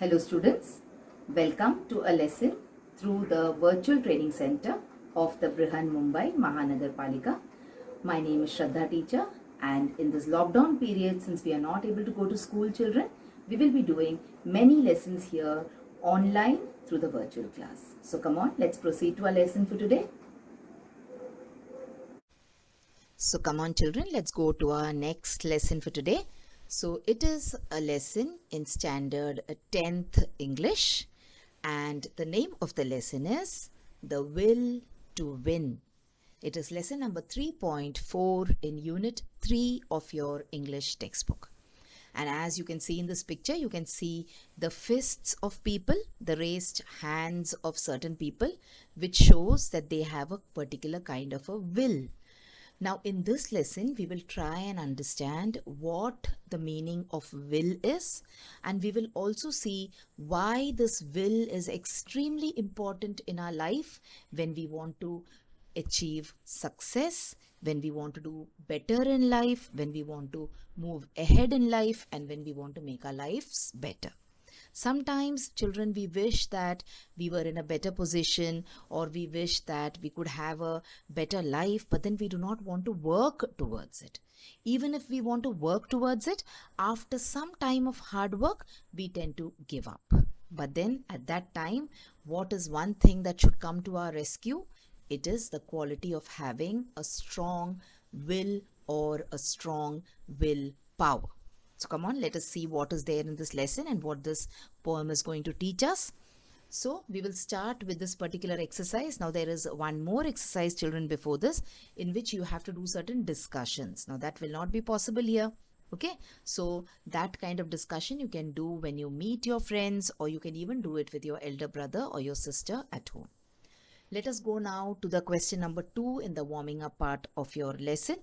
Hello students, welcome to a lesson through the virtual training center of the Brihan Mumbai Mahanagar Palika. My name is Shraddha teacher, and in this lockdown period, since we are not able to go to school, children, we will be doing many lessons here online through the virtual class. So come on, let's proceed to our lesson for today. So come on children, let's go to our next lesson for today. So it is a lesson in standard 10th English, and the name of the lesson is The Will to Win. It is lesson number 3.4 in unit 3 of your English textbook. And as you can see in this picture, you can see the fists of people, the raised hands of certain people, which shows that they have a particular kind of a will. Now, in this lesson, we will try and understand what the meaning of will is, and we will also see why this will is extremely important in our life when we want to achieve success, when we want to do better in life, when we want to move ahead in life, and when we want to make our lives better. Sometimes, children, we wish that we were in a better position, or we wish that we could have a better life, but then we do not want to work towards it. Even if we want to work towards it, after some time of hard work, we tend to give up. But then at that time, what is one thing that should come to our rescue? It is the quality of having a strong will or a strong will power. So come on, let us see what is there in this lesson and what this poem is going to teach us. So we will start with this particular exercise. Now there is one more exercise, children, before this, in which you have to do certain discussions. Now that will not be possible here. Okay, so that kind of discussion you can do when you meet your friends, or you can even do it with your elder brother or your sister at home. Let us go now to the question number 2 in the warming up part of your lesson.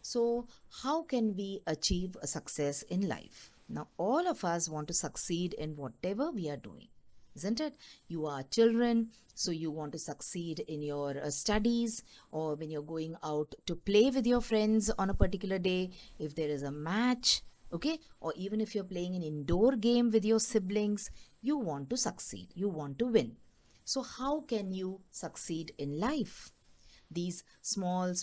So, how can we achieve a success in life? Now, all of us want to succeed in whatever we are doing, isn't it? You are children, so you want to succeed in your studies, or when you're going out to play with your friends on a particular day, if there is a match, okay, or even if you're playing an indoor game with your siblings, you want to succeed, you want to win. So, how can you succeed in life? These small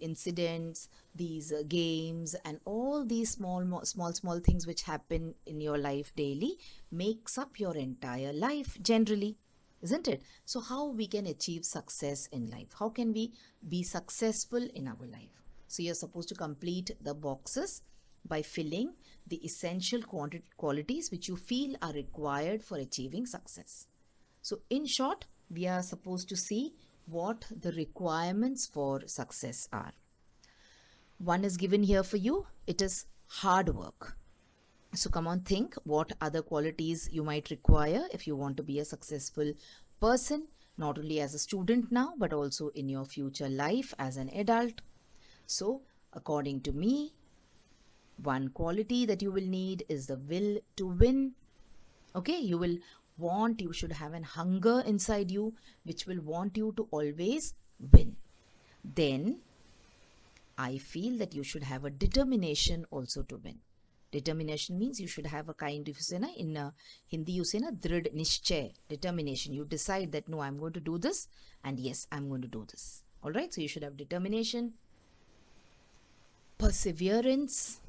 incidents, these games, and all these small things which happen in your life daily makes up your entire life generally, isn't it? So how we can achieve success in life? How can we be successful in our life? So you're supposed to complete the boxes by filling the essential qualities which you feel are required for achieving success. So, in short, we are supposed to see what the requirements for success are. One is given here for you, it is hard work. So, come on, think what other qualities you might require if you want to be a successful person, not only as a student now, but also in your future life as an adult. So, according to me, one quality that you will need is the will to win. Okay, you should have an hunger inside you which will want you to always win. Then I feel that you should have a determination also to win. Determination means you should have a kind of, you say na, in Hindi you say na, drid nishchay, determination. You decide that no, I'm going to do this, and yes, I'm going to do this. All right, so you should have determination, perseverance.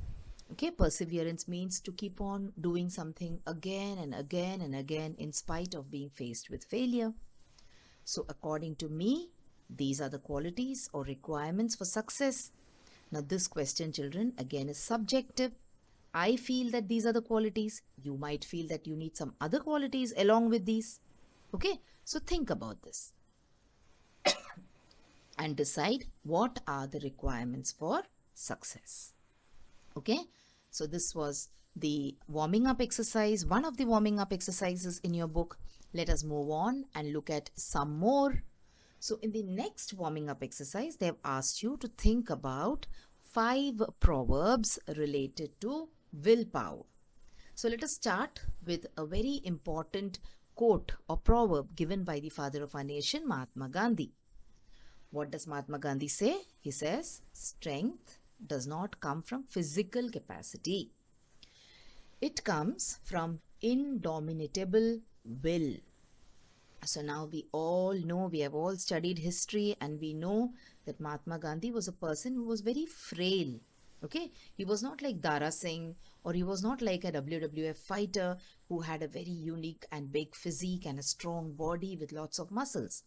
Okay, perseverance means to keep on doing something again and again and again in spite of being faced with failure. So according to me, these are the qualities or requirements for success. Now this question, children, again is subjective. I feel that these are the qualities. You might feel that you need some other qualities along with these. Okay, so think about this and decide what are the requirements for success. Okay, so this was the warming up exercise, one of the warming up exercises in your book. Let us move on and look at some more. So in the next warming up exercise, they have asked you to think about 5 proverbs related to willpower. So let us start with a very important quote or proverb given by the father of our nation, Mahatma Gandhi. What does Mahatma Gandhi say? He says, strength does not come from physical capacity. It comes from indomitable will. So now we all know, we have all studied history, and we know that Mahatma Gandhi was a person who was very frail. Okay, he was not like Dara Singh, or he was not like a WWF fighter who had a very unique and big physique and a strong body with lots of muscles.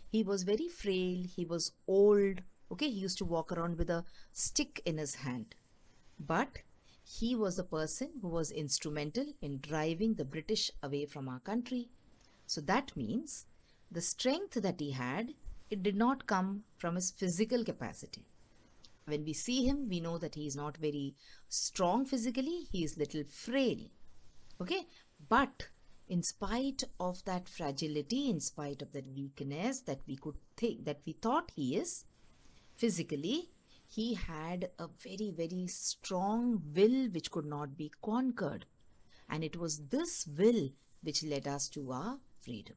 He was very frail, he was old. Okay, he used to walk around with a stick in his hand. But he was a person who was instrumental in driving the British away from our country. So that means the strength that he had, it did not come from his physical capacity. When we see him, we know that he is not very strong physically, he is little frail. Okay, but in spite of that fragility, in spite of that weakness that we could think, that we thought he is physically, he had a very, very strong will which could not be conquered. And it was this will which led us to our freedom.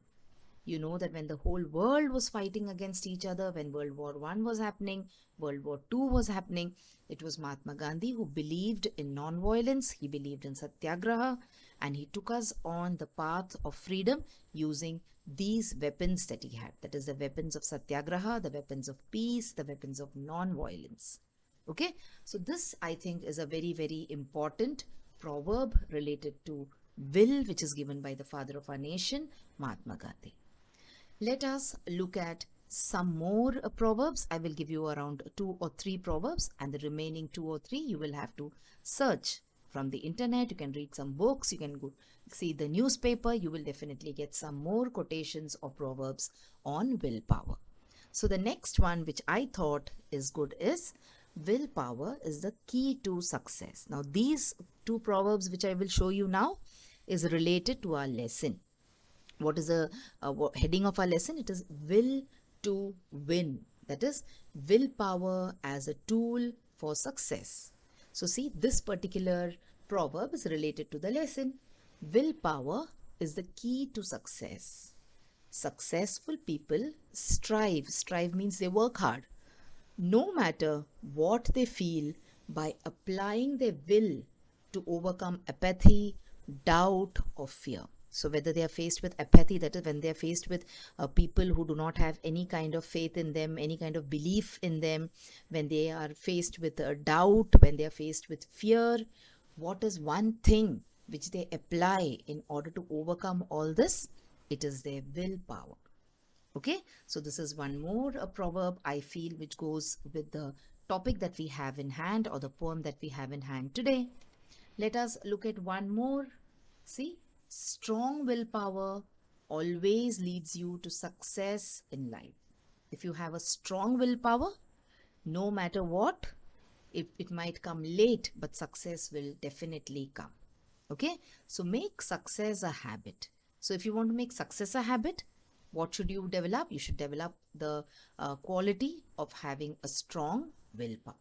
You know that when the whole world was fighting against each other, when World War I was happening, World War II was happening, it was Mahatma Gandhi who believed in non-violence, he believed in satyagraha, and he took us on the path of freedom using these weapons that he had. That is the weapons of satyagraha, the weapons of peace, the weapons of non-violence. Okay, so this I think is a very, very important proverb related to will, which is given by the father of our nation, Mahatma Gandhi. Let us look at some more proverbs. I will give you around 2 or 3 proverbs, and the remaining 2 or 3 you will have to search from the internet. You can read some books, you can go see the newspaper. You will definitely get some more quotations or proverbs on willpower. So the next one which I thought is good is willpower is the key to success. Now these 2 proverbs which I will show you now is related to our lesson. What is the heading of our lesson? It is will to win. That is willpower as a tool for success. So see, this particular proverb is related to the lesson. Willpower is the key to success. Successful people strive. Strive means they work hard, no matter what they feel, by applying their will to overcome apathy, doubt, or fear. So whether they are faced with apathy, that is when they are faced with people who do not have any kind of faith in them, any kind of belief in them, when they are faced with doubt, when they are faced with fear, what is one thing which they apply in order to overcome all this? It is their willpower. Okay, so this is one more proverb I feel which goes with the topic that we have in hand, or the poem that we have in hand today. Let us look at one more. See, strong willpower always leads you to success in life. If you have a strong willpower, no matter what, if it might come late, but success will definitely come. Okay, so make success a habit. So if you want to make success a habit, what should you develop? You should develop the quality of having a strong willpower.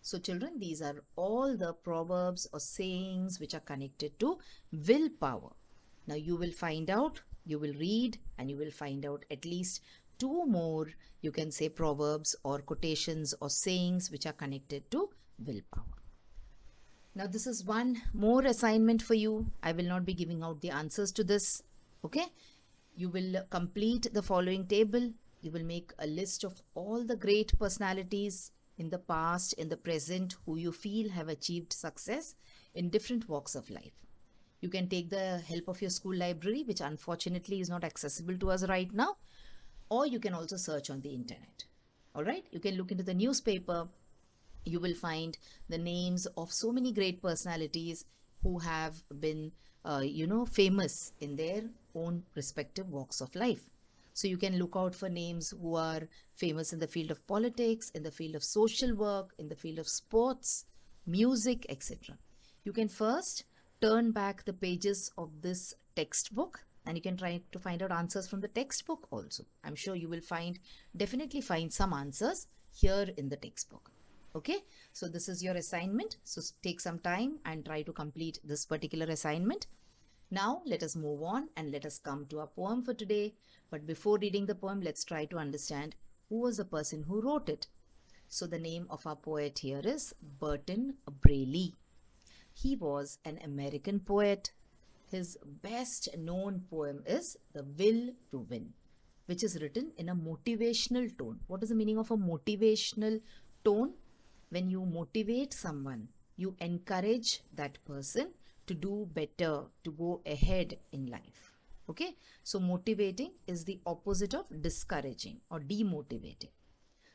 So children, these are all the proverbs or sayings which are connected to willpower. Now you will find out, you will read, and you will find out at least 2 more, you can say, proverbs or quotations or sayings which are connected to willpower. Now this is one more assignment for you. I will not be giving out the answers to this. Okay, you will complete the following table. You will make a list of all the great personalities in the past, in the present, who you feel have achieved success in different walks of life. You can take the help of your school library, which unfortunately is not accessible to us right now, or you can also search on the internet. All right, you can look into the newspaper. You will find the names of so many great personalities who have been famous in their own respective walks of life. So you can look out for names who are famous in the field of politics, in the field of social work, in the field of sports, music, etc. You can first turn back the pages of this textbook, and you can try to find out answers from the textbook also. I'm sure you will definitely find some answers here in the textbook. Okay, so this is your assignment. So take some time and try to complete this particular assignment. Now let us move on and let us come to our poem for today. But before reading the poem, let's try to understand who was the person who wrote it. So the name of our poet here is Burton Braley. He was an American poet, his best known poem is The Will to Win, which is written in a motivational tone. What is the meaning of a motivational tone? When you motivate someone, you encourage that person to do better, to go ahead in life. Okay, so motivating is the opposite of discouraging or demotivating.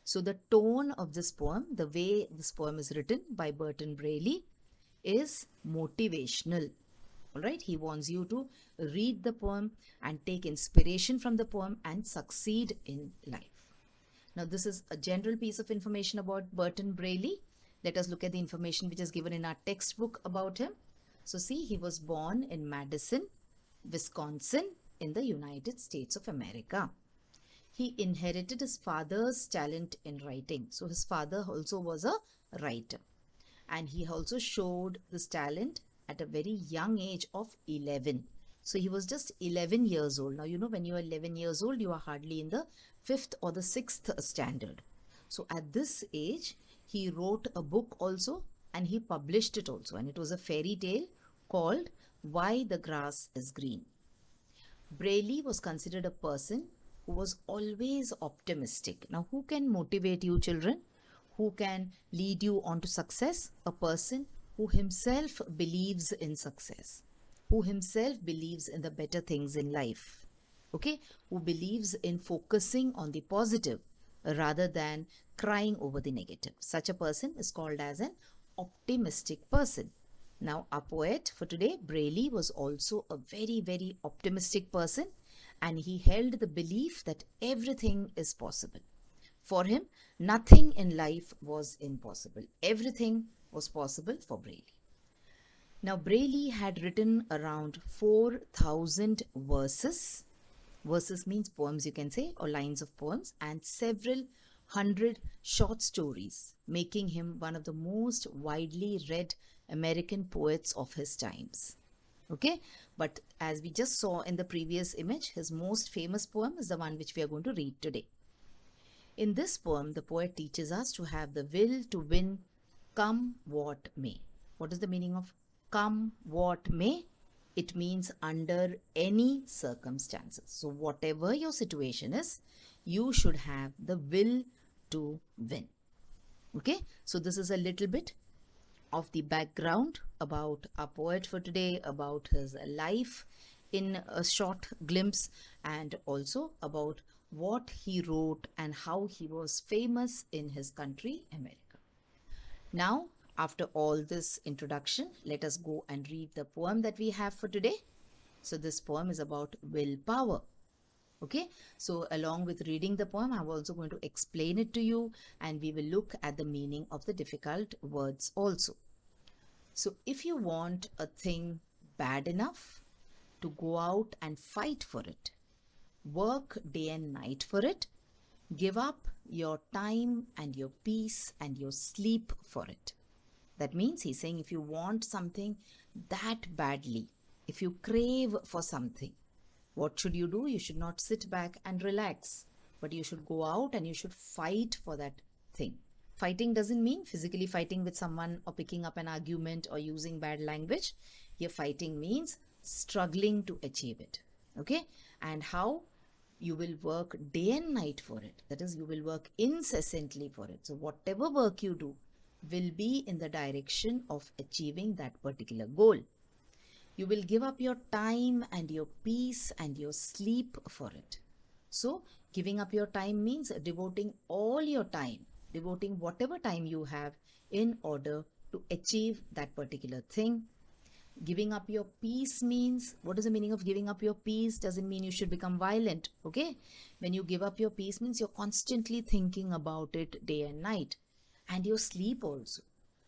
So the tone of this poem, the way this poem is written by Burton Braley, is motivational. All right, he wants you to read the poem and take inspiration from the poem and succeed in life. Now, this is a general piece of information about Burton Braley. Let us look at the information which is given in our textbook about him. So, see, he was born in Madison, Wisconsin, in the United States of America. He inherited his father's talent in writing. So, his father also was a writer. And he also showed this talent at a very young age of 11. So he was just 11 years old. Now, you know, when you are 11 years old, you are hardly in the 5th or the 6th standard. So at this age, he wrote a book also and he published it also. And it was a fairy tale called Why the Grass is Green. Braley was considered a person who was always optimistic. Now, who can motivate you, children? Who can lead you on to success? A person who himself believes in success, who himself believes in the better things in life, okay? Who believes in focusing on the positive rather than crying over the negative. Such a person is called as an optimistic person. Now, our poet for today, Braley, was also a very, very optimistic person, and he held the belief that everything is possible. For him, nothing in life was impossible. Everything was possible for Braley. Now, Braley had written around 4,000 verses. Verses means poems, you can say, or lines of poems, and several hundred short stories, making him one of the most widely read American poets of his times. Okay, but as we just saw in the previous image, his most famous poem is the one which we are going to read today. In this poem, the poet teaches us to have the will to win, come what may. What is the meaning of come what may? It means under any circumstances. So whatever your situation is, you should have the will to win. Okay, so this is a little bit of the background about our poet for today, about his life in a short glimpse, and also about what he wrote and how he was famous in his country, America. Now, after all this introduction, let us go and read the poem that we have for today. So this poem is about willpower. Okay, so along with reading the poem, I'm also going to explain it to you, and we will look at the meaning of the difficult words also. So if you want a thing bad enough to go out and fight for it, work day and night for it, give up your time and your peace and your sleep for it. That means he's saying if you want something that badly, if you crave for something, what should you do? You should not sit back and relax, but you should go out and you should fight for that thing. Fighting doesn't mean physically fighting with someone or picking up an argument or using bad language. Here, fighting means struggling to achieve it. Okay? And how? You will work day and night for it. That is, you will work incessantly for it. So, whatever work you do will be in the direction of achieving that particular goal. You will give up your time and your peace and your sleep for it. So, giving up your time means devoting all your time, devoting whatever time you have in order to achieve that particular thing. Giving up your peace means, what is the meaning of giving up your peace? Doesn't mean you should become violent, okay? When you give up your peace means you're constantly thinking about it day and night, and your sleep also.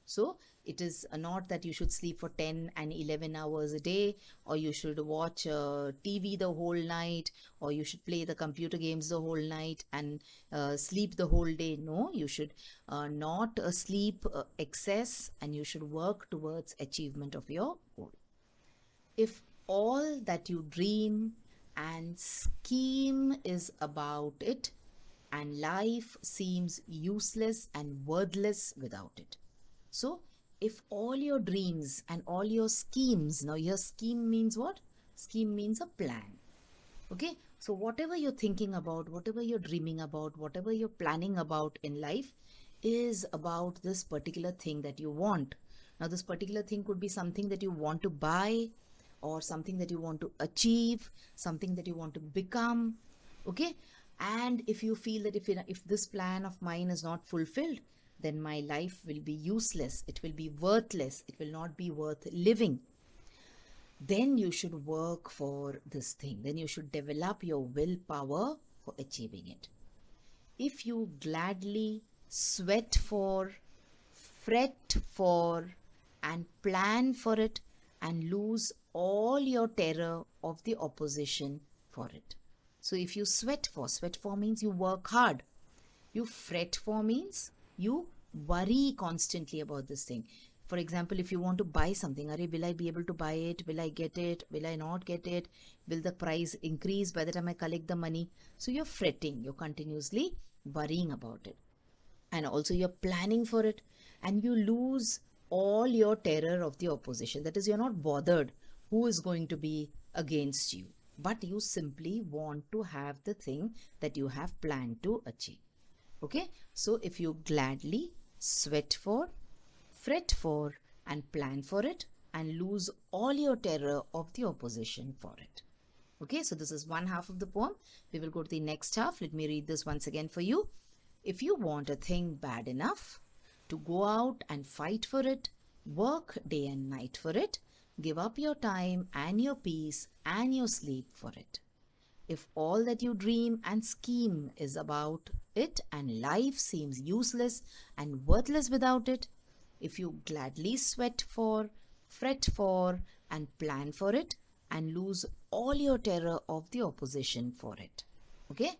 So it is not that you should sleep for 10 and 11 hours a day, or you should watch TV the whole night, or you should play the computer games the whole night and sleep the whole day. No, you should not sleep excess, and you should work towards achievement of your goal. If all that you dream and scheme is about it, and life seems useless and worthless without it. So if all your dreams and all your schemes, now your scheme means what? Scheme means a plan. Okay, so whatever you're thinking about, whatever you're dreaming about, whatever you're planning about in life is about this particular thing that you want. Now, this particular thing could be something that you want to buy, or something that you want to achieve, something that you want to become. Okay, and if you feel that if this plan of mine is not fulfilled, then my life will be useless, it will be worthless, it will not be worth living, then you should work for this thing. Then you should develop your willpower for achieving it. If you gladly sweat for, fret for, and plan for it, and lose all your terror of the opposition for it. So if you sweat for means you work hard. You fret for means you worry constantly about this thing. For example, if you want to buy something, will I be able to buy it? Will I get it? Will I not get it? Will the price increase by the time I collect the money? So you're fretting, you're continuously worrying about it. And also you're planning for it, and you lose all your terror of the opposition. That is, you're not bothered who is going to be against you, but you simply want to have the thing that you have planned to achieve. Okay, so if you gladly sweat for, fret for, and plan for it, and lose all your terror of the opposition for it. Okay, so this is one half of the poem. We will go to the next half. Let me read this once again for you. If you want a thing bad enough to go out and fight for it, work day and night for it, give up your time and your peace and your sleep for it. If all that you dream and scheme is about it and life seems useless and worthless without it, if you gladly sweat for, fret for, and plan for it, and lose all your terror of the opposition for it. Okay?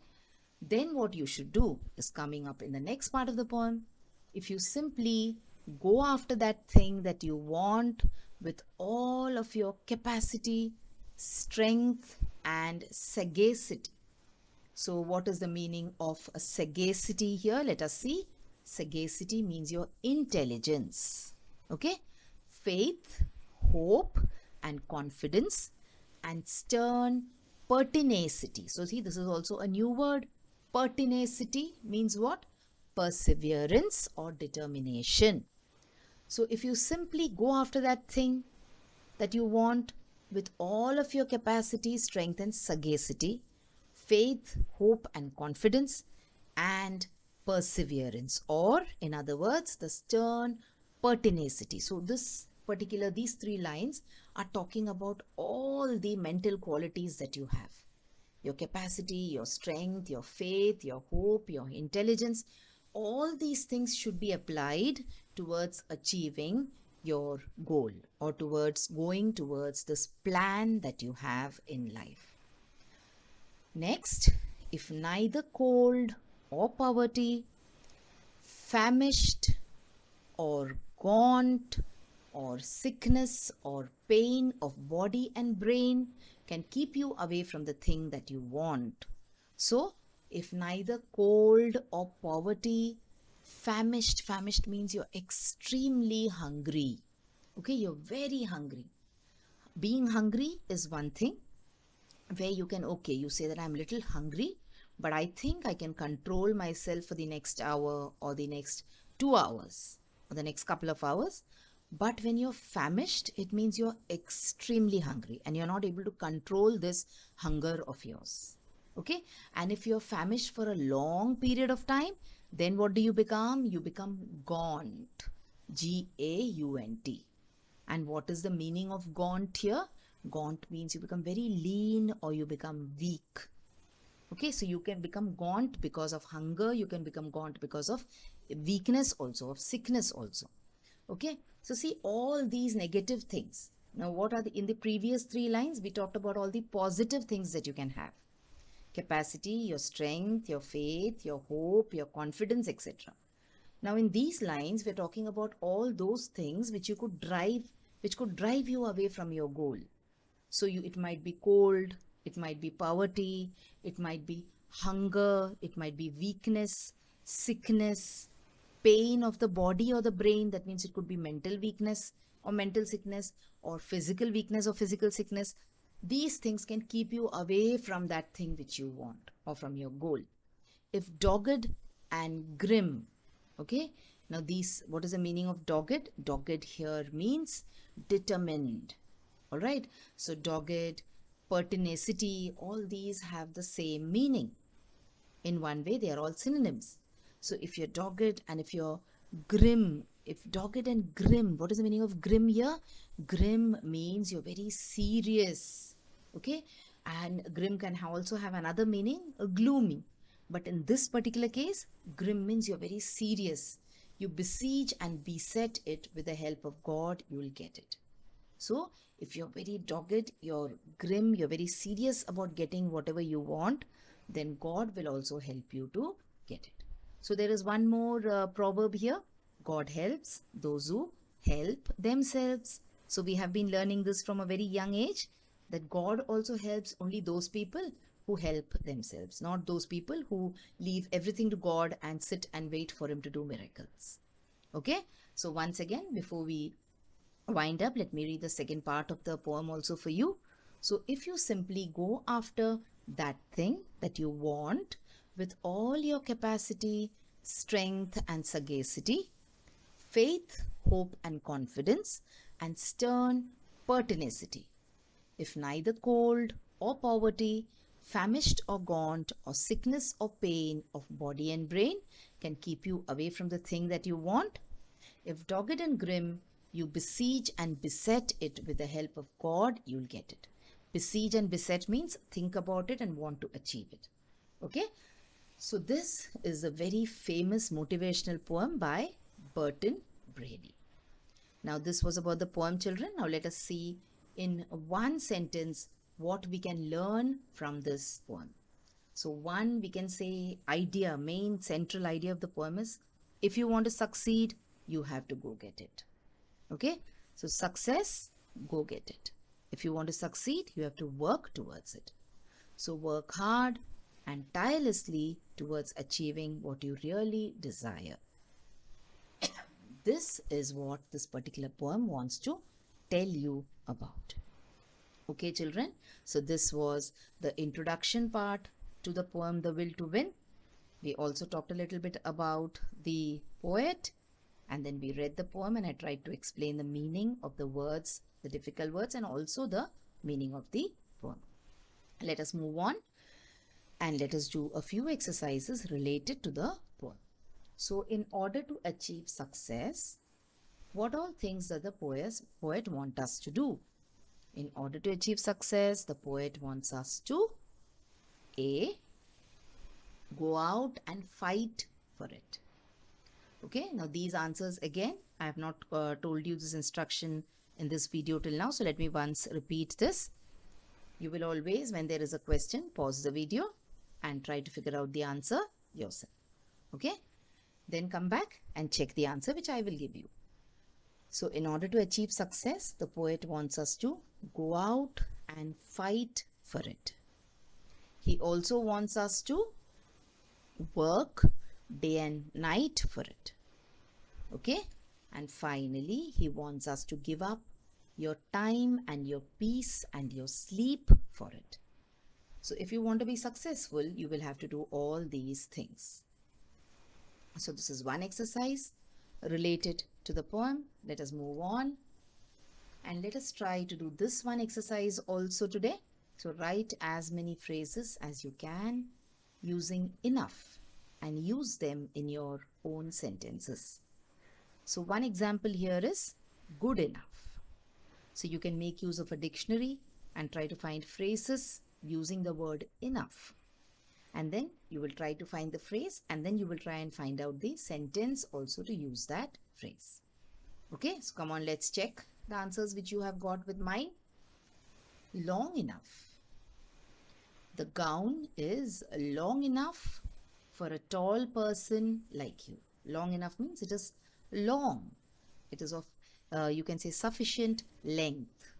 Then what you should do is coming up in the next part of the poem. If you simply go after that thing that you want with all of your capacity, strength, and sagacity. So what is the meaning of a sagacity here? Let us see. Sagacity means your intelligence. Okay? Faith, hope, and confidence, and stern pertinacity. So see, this is also a new word. Pertinacity means what? Perseverance or determination. So if you simply go after that thing that you want with all of your capacity, strength, and sagacity, faith, hope, and confidence, and perseverance, or in other words, the stern pertinacity. So these three lines are talking about all the mental qualities that you have: your capacity, your strength, your faith, your hope, your intelligence. All these things should be applied towards achieving your goal, or towards going towards this plan that you have in life. Next, if neither cold or poverty, famished or gaunt, or sickness or pain of body and brain can keep you away from the thing that you want. So, if neither cold or poverty, famished means you're extremely hungry. Okay, you're very hungry. Being hungry is one thing where you can, okay, you say that I'm little hungry, but I think I can control myself for the next hour or the next 2 hours or the next couple of hours. But when you're famished, it means you're extremely hungry and you're not able to control this hunger of yours. Okay, and if you're famished for a long period of time, then what do you become? You become gaunt. G-A-U-N-T. And what is the meaning of gaunt here? Gaunt means you become very lean or you become weak. Okay, so you can become gaunt because of hunger, you can become gaunt because of weakness also, of sickness also. Okay, so see all these negative things. Now what are in the previous three lines, we talked about all the positive things that you can have: capacity, your strength, your faith, your hope, your confidence, etc. Now in these lines, we're talking about all those things which could drive you away from your goal. So it might be cold, it might be poverty, it might be hunger, it might be weakness, sickness, pain of the body or the brain. That means it could be mental weakness or mental sickness, or physical weakness or physical sickness. These things can keep you away from that thing which you want or from your goal. If dogged and grim, okay, now these, what is the meaning of dogged? Dogged here means determined. All right, so dogged, pertinacity, all these have the same meaning. In one way, they are all synonyms. So if you're dogged and if you're grim, if dogged and grim, what is the meaning of grim here? Grim means you're very serious, okay, and grim can also have another meaning, gloomy. But in this particular case, grim means you're very serious. You besiege and beset it. With the help of God, you will get it. So if you're very dogged, you're grim, you're very serious about getting whatever you want, then God will also help you to get it. So there is one more proverb here. God helps those who help themselves. So we have been learning this from a very young age, that God also helps only those people who help themselves, not those people who leave everything to God and sit and wait for Him to do miracles. Okay, so once again, before we wind up, let me read the second part of the poem also for you. So if you simply go after that thing that you want with all your capacity, strength and sagacity, faith, hope and confidence, and stern pertinacity, if neither cold or poverty, famished or gaunt, or sickness or pain of body and brain can keep you away from the thing that you want, if dogged and grim, you besiege and beset it, with the help of God, you'll get it. Besiege and beset means think about it and want to achieve it. Okay? So this is a very famous motivational poem by Burton Brady. Now this was about the poem, children. Now let us see in one sentence what we can learn from this poem. So one, we can say, idea, main central idea of the poem is, if you want to succeed, you have to go get it. Okay, so success, go get it. If you want to succeed, you have to work towards it. So work hard and tirelessly towards achieving what you really desire. This is what this particular poem wants to tell you about. Okay, children, so this was the introduction part to the poem The Will to Win. We also talked a little bit about the poet, and then we read the poem and I tried to explain the meaning of the words, the difficult words, and also the meaning of the poem. Let us move on and let us do a few exercises related to the poem. So in order to achieve success, what all things does the poet want us to do? In order to achieve success, the poet wants us to A, go out and fight for it. Okay, now these answers again, I have not told you this instruction in this video till now, so let me once repeat this. You will always, when there is a question, pause the video and try to figure out the answer yourself. Okay, then come back and check the answer which I will give you. So in order to achieve success, the poet wants us to go out and fight for it. He also wants us to work day and night for it. Okay, and finally he wants us to give up your time and your peace and your sleep for it. So if you want to be successful, you will have to do all these things. So this is one exercise related to the poem. Let us move on and let us try to do this one exercise also today. So write as many phrases as you can using enough and use them in your own sentences. So one example here is good enough. So you can make use of a dictionary and try to find phrases using the word enough. And then you will try to find the phrase and then you will try and find out the sentence also to use that phrase. Okay, so come on, let's check the answers which you have got with mine. Long enough. The gown is long enough for a tall person like you. Long enough means it is long. It is of, you can say, sufficient length.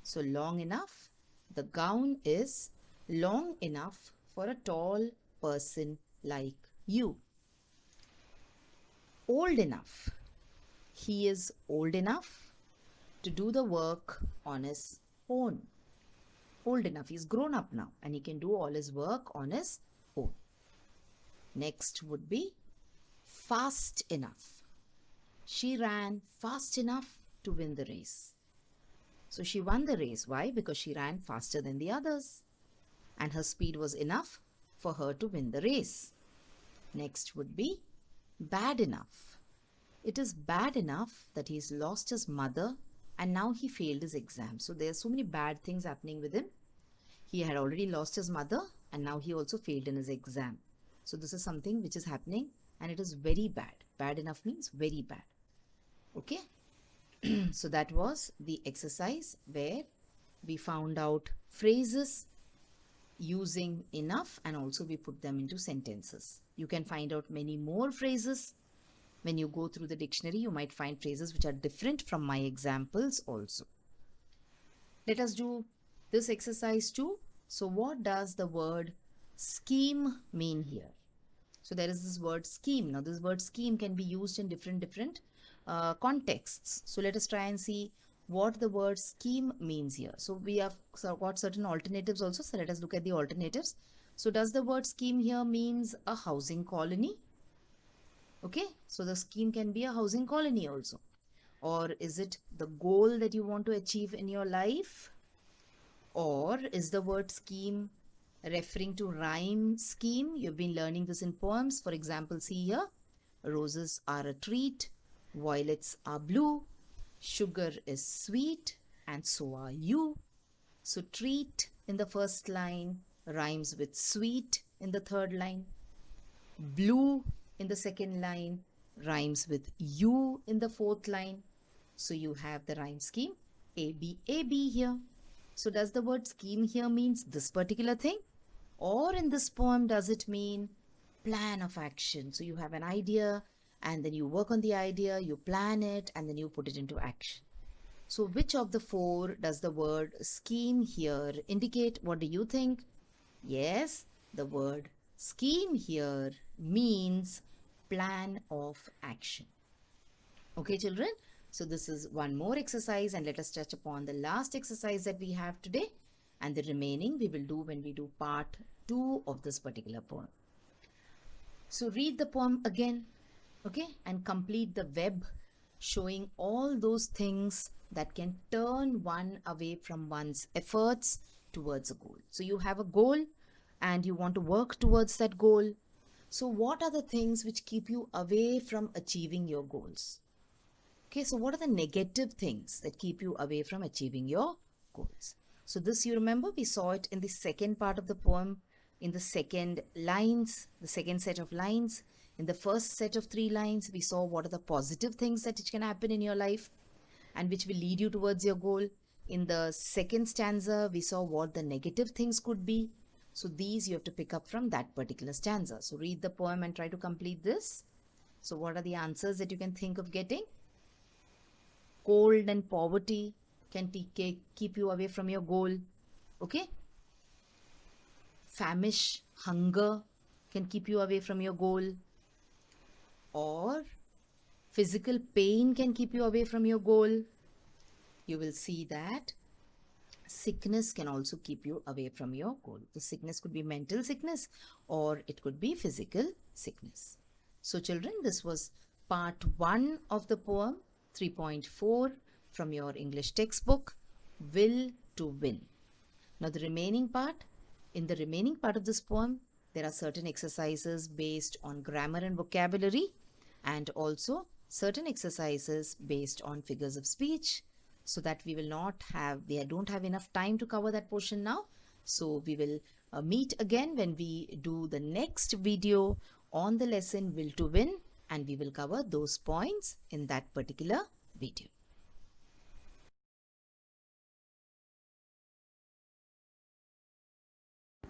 So long enough. The gown is long enough for a tall person like you. old enough. He is old enough to do the work on his own. Old enough, he's grown up now and he can do all his work on his own. Next would be fast enough. She ran fast enough to win the race. So she won the race. Why? Because she ran faster than the others and her speed was enough for her to win the race. Next would be bad enough. It is bad enough that he's lost his mother and now he failed his exam. So there are so many bad things happening with him. He had already lost his mother and now he also failed in his exam. So this is something which is happening and it is very bad. Bad enough means very bad. Okay. So that was the exercise where we found out phrases using enough and also we put them into sentences. You can find out many more phrases. When you go through the dictionary, you might find phrases which are different from my examples also. Let us do this exercise too. So what does the word scheme mean here? So there is this word scheme. Now this word scheme can be used in different contexts. So let us try and see what the word scheme means here. So we have got certain alternatives also. So let us look at the alternatives. So does the word scheme here means a housing colony? Okay, so the scheme can be a housing colony also. Or is it the goal that you want to achieve in your life? Or is the word scheme referring to rhyme scheme? You've been learning this in poems. For example, see here, roses are a treat, violets are blue, sugar is sweet, and so are you. So treat in the first line rhymes with sweet in the third line. Blue in the second line rhymes with you in the fourth line. So you have the rhyme scheme AB, AB here. So does the word scheme here means this particular thing? Or in this poem, does it mean plan of action? So you have an idea and then you work on the idea, you plan it and then you put it into action. So which of the four does the word scheme here indicate? What do you think? Yes, the word scheme here means plan of action. Okay, children. So this is one more exercise and let us touch upon the last exercise that we have today. And the remaining we will do when we do part 2 of this particular poem. So read the poem again, okay, and complete the web showing all those things that can turn one away from one's efforts towards a goal. So you have a goal and you want to work towards that goal. So what are the things which keep you away from achieving your goals? Okay, so what are the negative things that keep you away from achieving your goals? So this, you remember, we saw it in the second part of the poem, in the second lines, the second set of lines. In the first set of 3 lines, we saw what are the positive things that can happen in your life and which will lead you towards your goal. In the second stanza, we saw what the negative things could be. So these you have to pick up from that particular stanza. So read the poem and try to complete this. So what are the answers that you can think of getting? Cold and poverty can keep you away from your goal. Okay. Famish, hunger can keep you away from your goal. Or physical pain can keep you away from your goal. You will see that sickness can also keep you away from your goal. The sickness could be mental sickness or it could be physical sickness. So children, this was part 1 of the poem 3.4 from your English textbook, Will to Win. Now the remaining part, in the remaining part of this poem, there are certain exercises based on grammar and vocabulary and also certain exercises based on figures of speech, so that we don't have enough time to cover that portion now. So we will meet again when we do the next video on the lesson Will to Win, and we will cover those points in that particular video.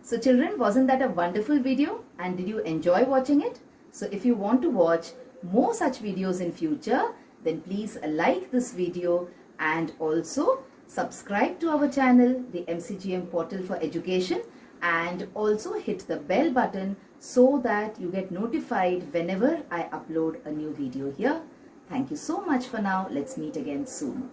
So children, wasn't that a wonderful video? And did you enjoy watching it? So if you want to watch more such videos in future, then please like this video and also subscribe to our channel, the MCGM Portal for Education, and also hit the bell button so that you get notified whenever I upload a new video here. Thank you so much for now. Let's meet again soon.